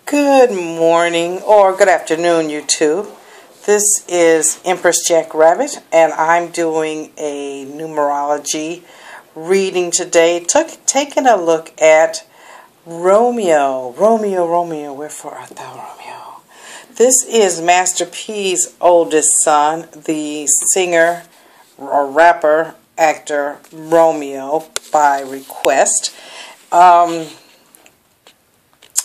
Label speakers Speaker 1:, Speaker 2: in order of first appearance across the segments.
Speaker 1: Good morning or good afternoon, YouTube. This is Empress Jack Rabbit, and I'm doing a numerology reading today, taking a look at Romeo. Romeo, wherefore art thou, Romeo? This is Master P's oldest son, the singer or rapper, actor Romeo by request.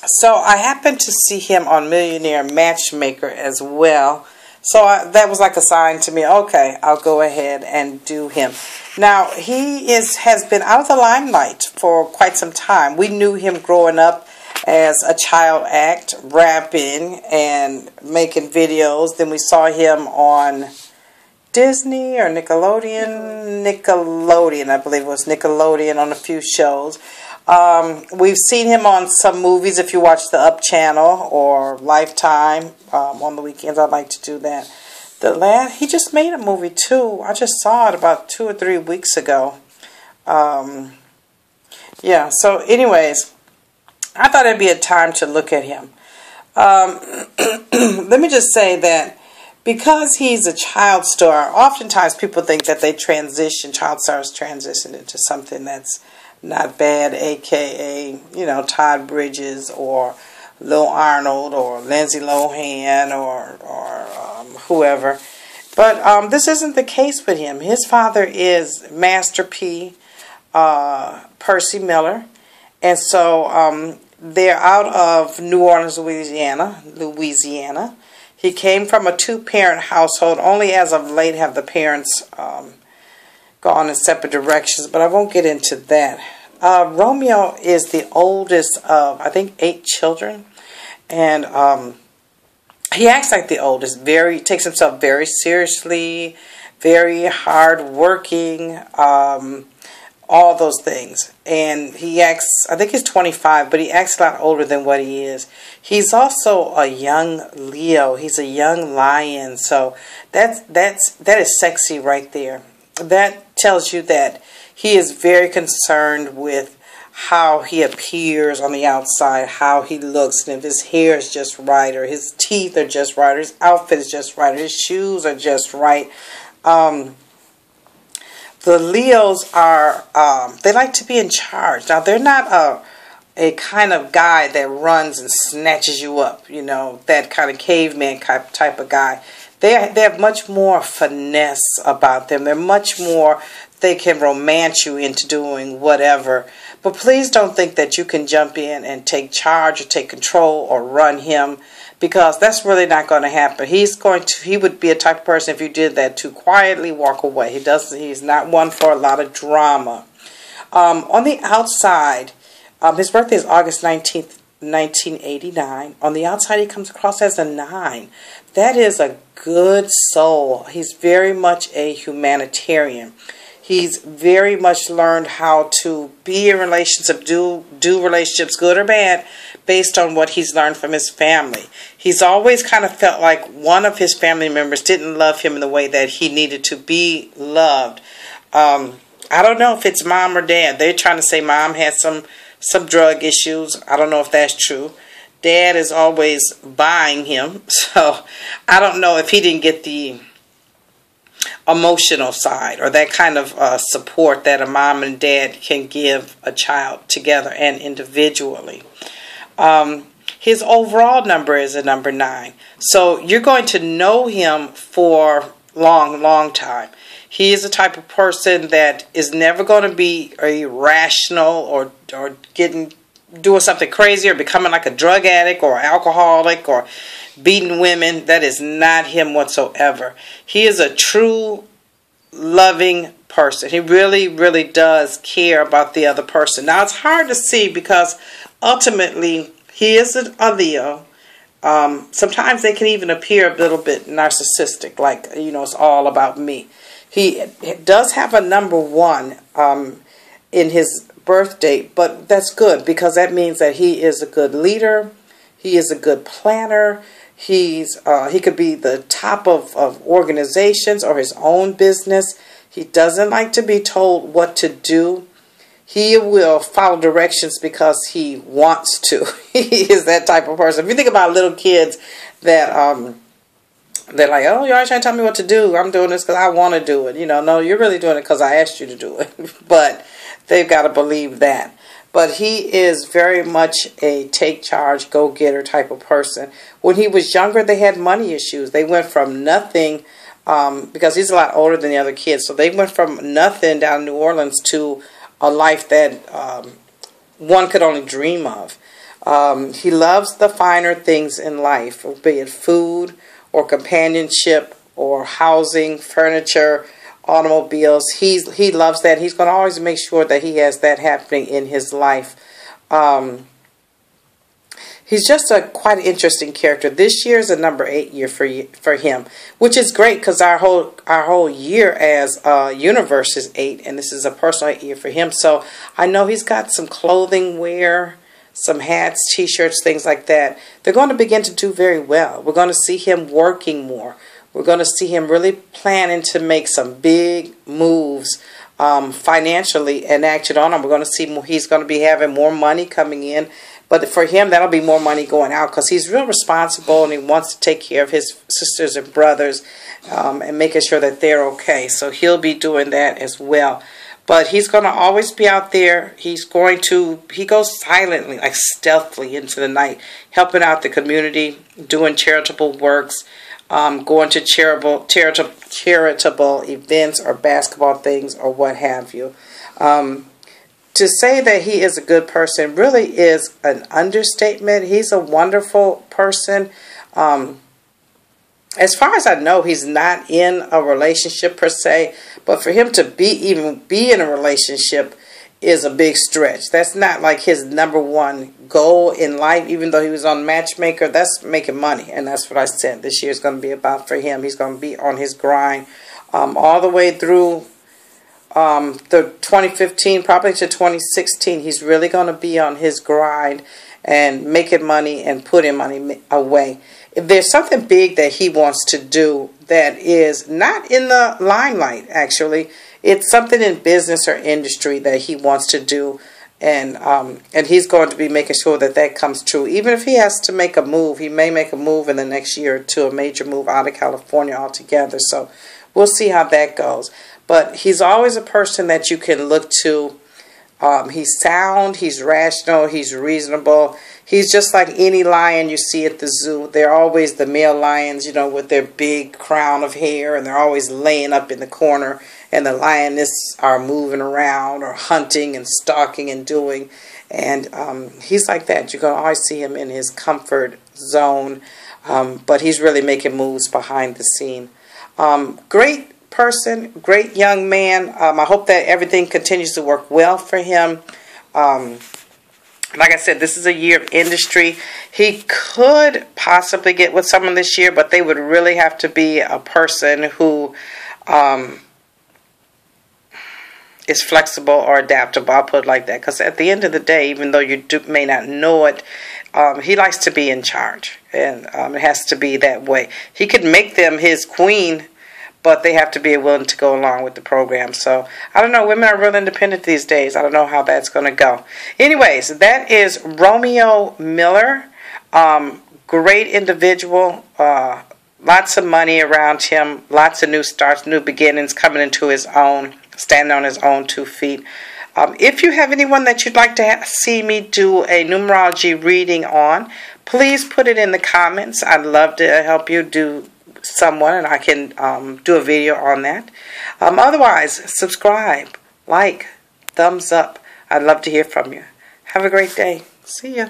Speaker 1: So I happened to see him on Millionaire Matchmaker as well. So that was like a sign to me, okay, I'll go ahead and do him. Now, he has been out of the limelight for quite some time. We knew him growing up as a child act, rapping and making videos. Then we saw him on Disney or Nickelodeon, I believe it was Nickelodeon, on a few shows. We've seen him on some movies if you watch the Up channel or Lifetime. On the weekends I like to do that. He just made a movie too. I just saw it about 2 or 3 weeks ago. Yeah, so anyways, I thought it'd be a time to look at him. Let me just say that because he's a child star, oftentimes people think that child stars transition into something that's not bad, aka, Todd Bridges or Lil Arnold or Lindsay Lohan or whoever. But this isn't the case with him. His father is Master P, Percy Miller. And so they're out of New Orleans, Louisiana. He came from a 2-parent household. Only as of late have the parents gone in separate directions, but I won't get into that. Romeo is the oldest of, I think, 8 children, and he acts like the oldest. Takes himself very seriously, very hardworking, all those things. And he acts, I think he's 25, but he acts a lot older than what he is. He's also a young Leo. He's a young lion, so that is sexy right there. That tells you that he is very concerned with how he appears on the outside, how he looks, and if his hair is just right, or his teeth are just right, or his outfit is just right, or his shoes are just right. The Leos are, they like to be in charge. Now, they're not a kind of guy that runs and snatches you up, that kind of caveman type of guy. They have much more finesse about them. They're much more, they can romance you into doing whatever. But please don't think that you can jump in and take charge or take control or run him, because that's really not going to happen. He would be a type of person, if you did that, to quietly walk away. He's not one for a lot of drama. On the outside, his birthday is August 19th, 1989. On the outside, he comes across as a 9. That is a good soul. He's very much a humanitarian. He's very much learned how to be in relationships, do relationships, good or bad, based on what he's learned from his family. He's always kind of felt like one of his family members didn't love him in the way that he needed to be loved. I don't know if it's mom or dad. They're trying to say mom had some drug issues. I don't know if that's true. Dad is always buying him, so I don't know if he didn't get the emotional side or that kind of support that a mom and dad can give a child together and individually. His overall number is a number 9. So you're going to know him for long time. He is the type of person that is never going to be irrational or doing something crazy or becoming like a drug addict or alcoholic or beating women. That is not him whatsoever. He is a true loving person. He really, really does care about the other person. Now, it's hard to see because ultimately he is a Leo. Sometimes they can even appear a little bit narcissistic, like, it's all about me. He does have a number 1 in his birth date, but that's good because that means that he is a good leader. He is a good planner. He could be the top of organizations or his own business. He doesn't like to be told what to do. He will follow directions because he wants to. He is that type of person. If you think about little kids that they're like, oh, you're always trying to tell me what to do. I'm doing this because I want to do it. You know, no, you're really doing it because I asked you to do it. But they've got to believe that. But he is very much a take charge, go-getter type of person. When he was younger, they had money issues. They went from nothing, because he's a lot older than the other kids. So they went from nothing down in New Orleans to a life that one could only dream of. He loves the finer things in life, be it food or companionship or housing, furniture, automobiles. He loves that. He's going to always make sure that he has that happening in his life. He's just a quite interesting character. This year is a number 8 year for him, which is great because our whole year as universe is 8, and this is a personal 8 year for him. So I know he's got some clothing wear, some hats, t-shirts, things like that. They're going to begin to do very well. We're going to see him working more. We're going to see him really planning to make some big moves financially and action on them. We're going to see he's going to be having more money coming in. But for him, that'll be more money going out because he's real responsible and he wants to take care of his sisters and brothers and making sure that they're okay. So he'll be doing that as well. But he's going to always be out there. He goes silently, like stealthily into the night, helping out the community, doing charitable works, going to charitable events or basketball things or what have you. To say that he is a good person really is an understatement. He's a wonderful person. As far as I know, he's not in a relationship per se, but for him to even be in a relationship is a big stretch. That's not like his number one goal in life, even though he was on Matchmaker. That's making money, and that's what I said this year is going to be about for him. He's going to be on his grind all the way through the 2015, probably to 2016. He's really going to be on his grind and making money and putting money away. If there's something big that he wants to do that is not in the limelight, actually, it's something in business or industry that he wants to do, and he's going to be making sure that that comes true. Even if he has to make a move, he may make a move in the next year or two, a major move out of California altogether. So we'll see how that goes. But he's always a person that you can look to. He's sound, he's rational, he's reasonable. He's just like any lion you see at the zoo. They're always the male lions, you know, with their big crown of hair, and they're always laying up in the corner, and the lionesses are moving around or hunting and stalking and doing. And he's like that. You're going to always see him in his comfort zone, but he's really making moves behind the scene. Great person, great young man. I hope that everything continues to work well for him. Like I said, this is a year of industry. He could possibly get with someone this year, but they would really have to be a person who is flexible or adaptable. I'll put it like that. Because at the end of the day, even though you may not know it, he likes to be in charge. And it has to be that way. He could make them his queen, but they have to be willing to go along with the program. So, I don't know. Women are real independent these days. I don't know how that's going to go. Anyways, that is Romeo Miller. Great individual. Lots of money around him. Lots of new starts, new beginnings, coming into his own, standing on his own 2 feet. If you have anyone that you'd like to see me do a numerology reading on, please put it in the comments. I'd love to help you do someone, and I can do a video on that. Otherwise, subscribe, like, thumbs up. I'd love to hear from you. Have a great day. See ya.